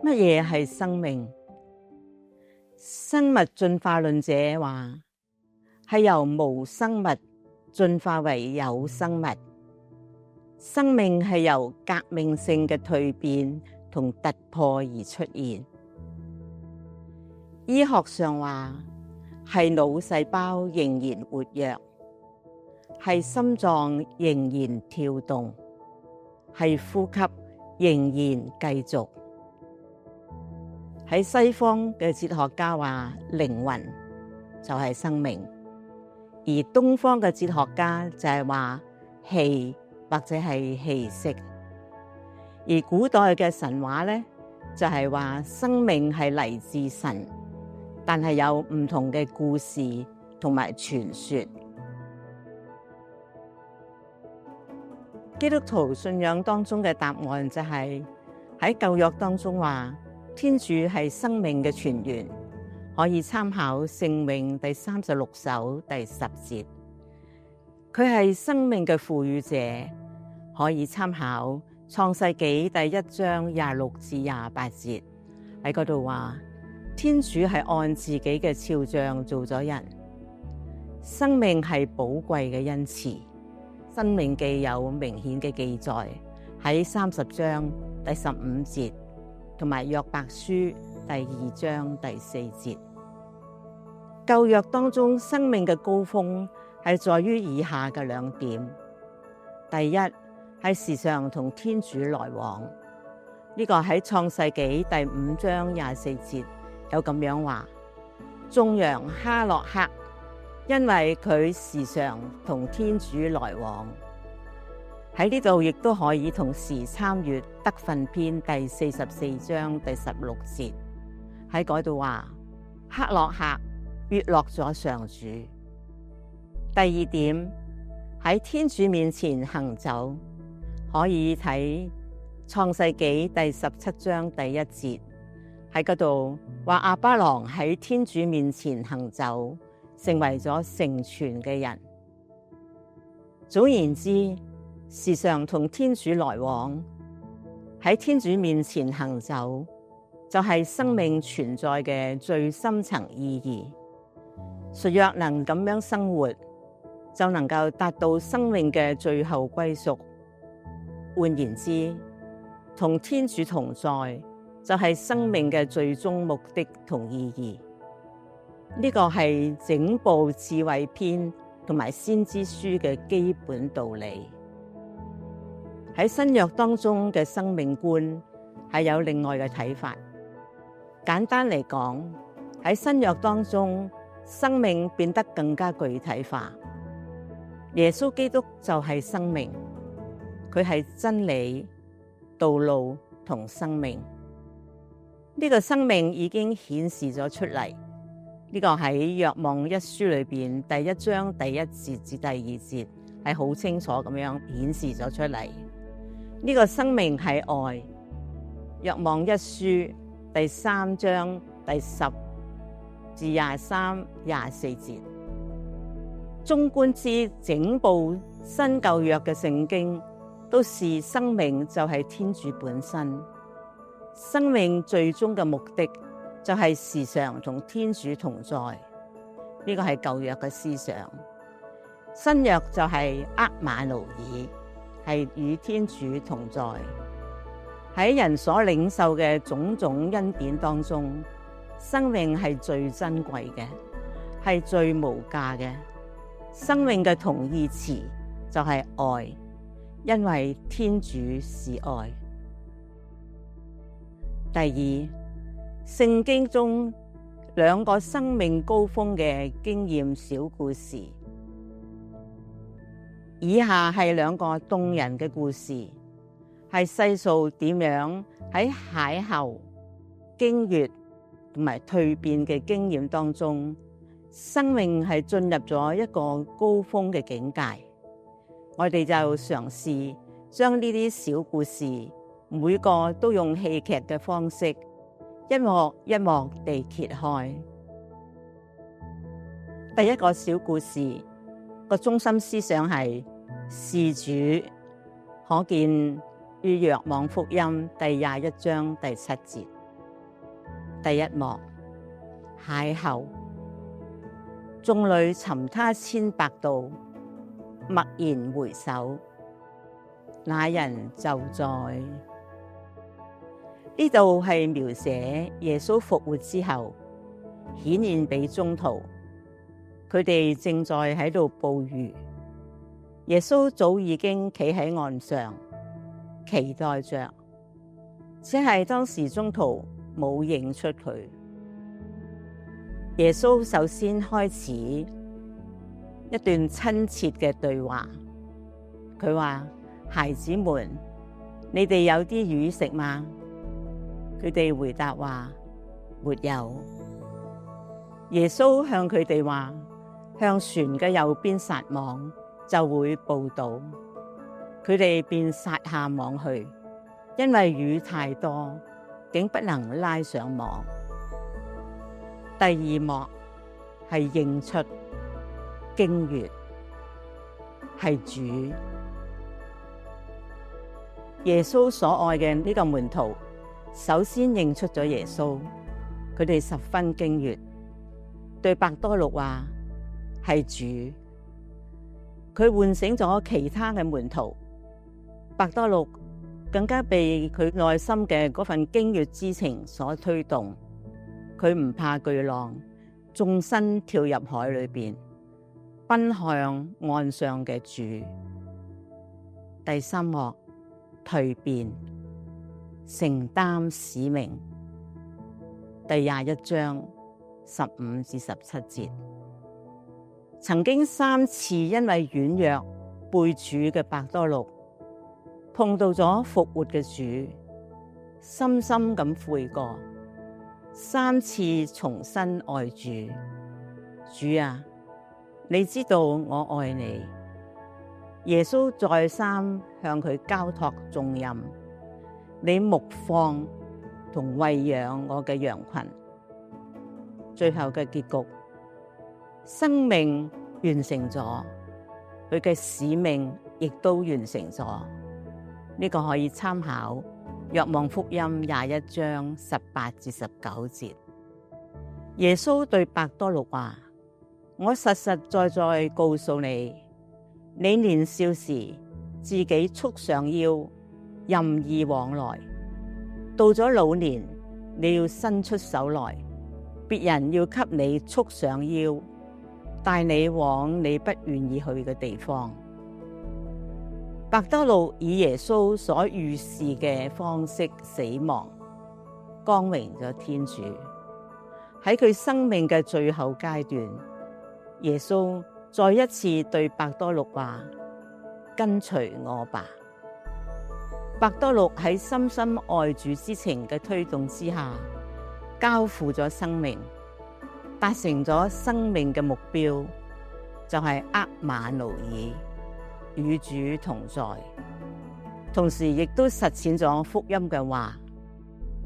乜嘢係生命？生物進化論者話，係由無生物進化為有生物。生命係由革命性嘅蛻變同突破而出現。醫學上話，係腦細胞仍然活躍，係心臟仍然跳動，係呼吸仍然繼續。喺西方嘅哲學家話，靈魂就係生命，而東方嘅哲學家就係話氣或者係氣息。而古代嘅神話呢，就係話生命係嚟自神，但係有唔同嘅故事同埋傳說。基督徒信仰當中嘅答案就係喺舊約當中話，天主係生命嘅泉源，可以參考聖詠第36首第10節。佢係生命嘅賦予者，可以參考創世紀第1章26至28節。喺嗰度話，天主係按自己嘅肖像做咗人，生命係寶貴嘅恩賜。申命記有明顯嘅記載喺30章第15節。同埋約伯書第2章第4節。舊約當中生命嘅高峰係在於以下嘅2點。第一係時常同天主來往，呢個喺創世紀第5章24節有咁樣話，頌揚哈諾克，因為佢時常同天主來往。喺呢度亦都可以同時參閱德訓篇第44章第16節，喺嗰度話，哈諾克悅樂咗上主。第二點，喺天主面前行走，可以睇創世紀第17章第1節，喺嗰度話亞巴郎喺天主面前行走，成為咗成全嘅人。總言之，時常同天主來往，喺天主面前行走，就係生命存在嘅最深層意義。誰若能咁樣生活，就能夠達到生命嘅最後歸宿。換言之，同天主同在，就係生命嘅最終目的同意義。呢個係整部智慧篇同埋先知書嘅基本道理。喺新約當中嘅生命觀係有另外嘅睇法。簡單嚟講，喺新約當中，生命變得更加具體化。耶穌基督就係生命，佢係真理、道路同生命。呢個生命已經顯示咗出嚟。呢個喺若望一書裏邊第1章第1節至第2節係好清楚咁樣顯示咗出嚟。呢個生命係愛。若望一書第3章第10至23、24節。縱觀之整部新舊約嘅聖經，都是生命就係天主本身。生命最終嘅目的就係時常同天主同在。呢個係舊約嘅思想。新約就係厄瑪奴耳，係與天主同在。喺人所領受嘅種種恩典當中，生命係最珍貴嘅，係最無價嘅。生命嘅同義詞就係愛，因為天主是愛。第二，聖經中2個生命高峰嘅經驗小故事。以下係2個動人嘅故事，係細數點樣喺邂逅、經歷同埋蛻變嘅經驗當中，生命係進入咗一個高峰嘅境界。我哋就嘗試將呢啲小故事，每個都用戲劇嘅方式，一幕一幕地揭開。第一個小故事個中心思想係事主，可見於若望福音第21章第7節。第一幕，邂逅，眾裏尋他千百度，驀然回首，那人就在。呢度係描寫耶穌復活之後顯現俾宗徒，佢哋正在喺度捕魚，耶穌早已經企喺岸上期待着，只係當時宗徒冇認出佢。耶穌首先開始一段親切嘅對話，佢話：孩子們，你哋有啲魚食嗎？佢哋回答話：沒有。耶穌向佢哋話：向船嘅右邊撒網，就會捕到。佢哋便撒下網去，因為魚太多，竟不能拉上網。第二幕係認出、驚悅，係主。耶穌所愛嘅呢個門徒首先認出咗耶穌，佢哋十分驚悅，對伯多祿話：係主。佢喚醒咗其他嘅門徒，伯多祿更加被佢內心嘅嗰份驚悅之情所推動。佢唔怕巨浪，縱身跳入海裏邊，奔向岸上嘅主。第三幕，蛻變，承擔使命。第21章15至17節，曾經3次因為軟弱背主嘅伯多祿，碰到咗復活嘅主，深深咁悔過。3次重新愛主。主啊，你知道我愛你。耶穌再三向佢交託重任，你牧放同餵養我嘅羊群。最後嘅結局，生命完成咗，佢嘅使命亦都完成咗。呢個可以參考若望福音21章18至19節。耶穌對伯多祿話：我實實在在告訴你，你年少時自己束上腰，任意往來；到咗老年，你要伸出手來，別人要給你束上腰，帶你往你不願意去嘅地方。伯多祿以耶穌所預示嘅方式死亡，光榮咗天主。喺佢生命嘅最後階段，耶穌再一次對伯多祿話：跟隨我吧。伯多祿喺深深愛主之情嘅推動之下，交付咗生命，達成咗生命嘅目標，就係厄瑪奴耳，與主同在。同時亦都實踐咗福音嘅話：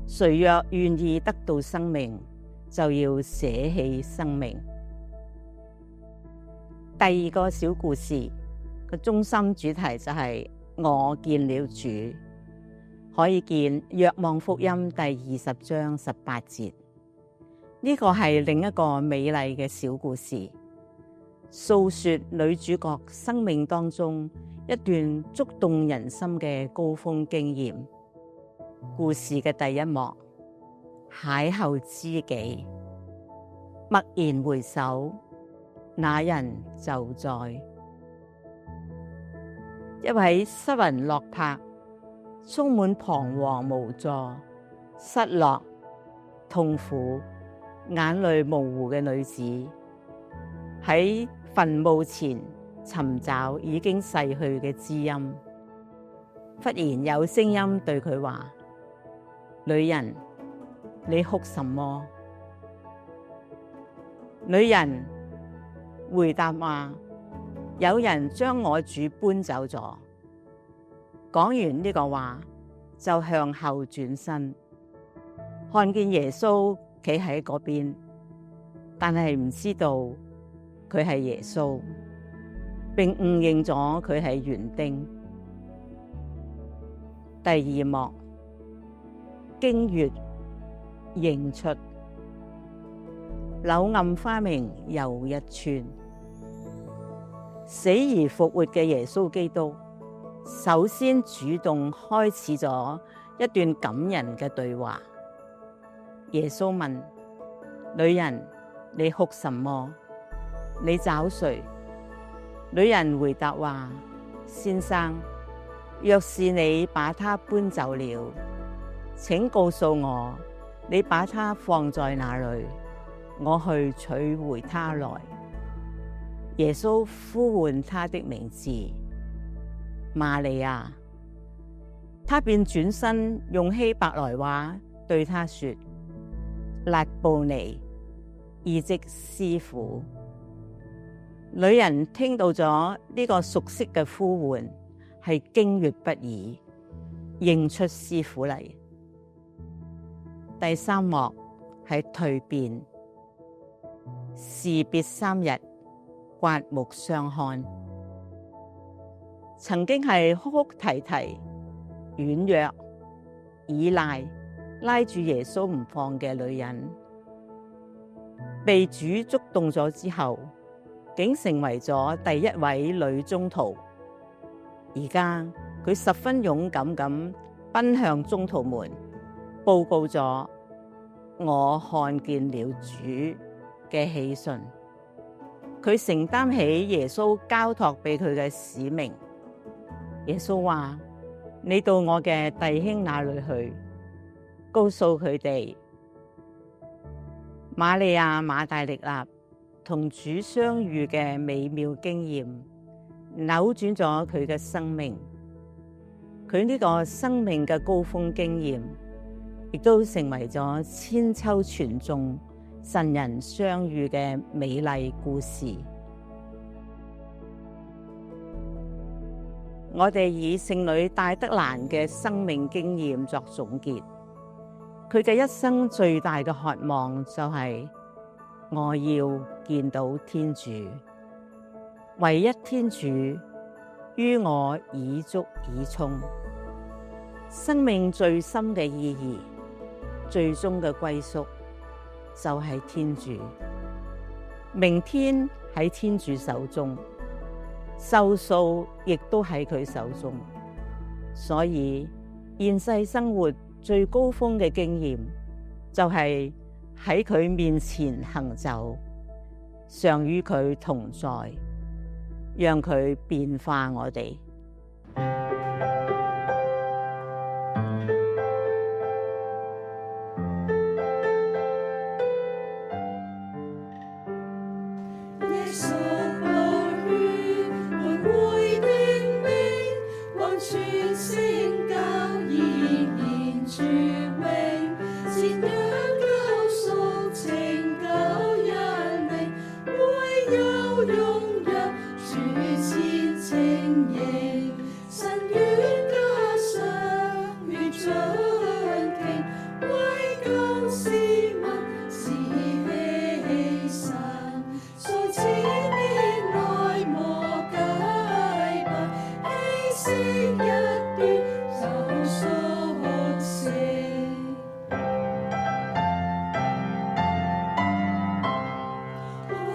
誰若願意得到生命，就要捨棄生命。第二個小故事個中心主題就係我見了主，可以見若望福音第20章18節。呢個係另一個美麗嘅小故事，訴說女主角生命當中一段觸動人心嘅高峰經驗。故事嘅第一幕，邂逅知己，驀然回首，那人就在。一位失魂落魄、充滿彷徨無助、失落、痛苦、眼淚模糊嘅女子，喺墳墓前尋找已經逝去嘅知音。忽然有聲音對佢話：女人，你哭什麼？女人回答話：有人將我主搬走咗。講完呢個話，就向後轉身，看見耶穌企喺嗰邊，但係唔知道佢係耶穌，並誤認咗佢係園丁。第二幕，驚悅認出。柳暗花明又一村。死而復活嘅耶穌基督，首先主動開始咗一段感人嘅對話。耶穌問：女人，你哭什麼？你找誰？女人回答話：先生，若是你把他搬走了，請告訴我，你把他放在哪裏，我去取回他來。耶穌呼喚他的名字，瑪利亞。他便轉身用希伯來話對他說：辣步尼，意即師傅。女人聽到咗呢個熟悉嘅呼喚，係驚躍不已，認出師傅嚟。第三幕係蛻變，士別3日，刮目相看。曾經係哭哭啼啼、軟弱、倚賴、拉住耶穌唔放嘅女人，被主觸動咗之後，竟成為咗第一位女宗徒。而家佢十分勇敢咁奔向宗徒們，報告咗我看見了主嘅喜訊。佢承擔起耶穌交託俾佢嘅使命。耶穌話：你到我嘅弟兄那裏去，告訴佢哋，瑪利亞馬大力納同主相遇嘅美妙經驗，扭轉咗佢嘅生命。佢呢個生命嘅高峰經驗，亦都成為咗千秋傳頌、神人相遇嘅美麗故事。我哋以聖女大德蘭嘅生命經驗作總結。佢嘅一生最大嘅渴望就係我要見到天主，唯一天主於我耳足耳聰。生命最深嘅意義，最終嘅歸宿就係天主。明天喺天主手中，壽數亦都喺佢手中。所以現世生活最高峰嘅經驗，就係喺佢面前行走，常與佢同在，讓佢變化我哋。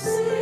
See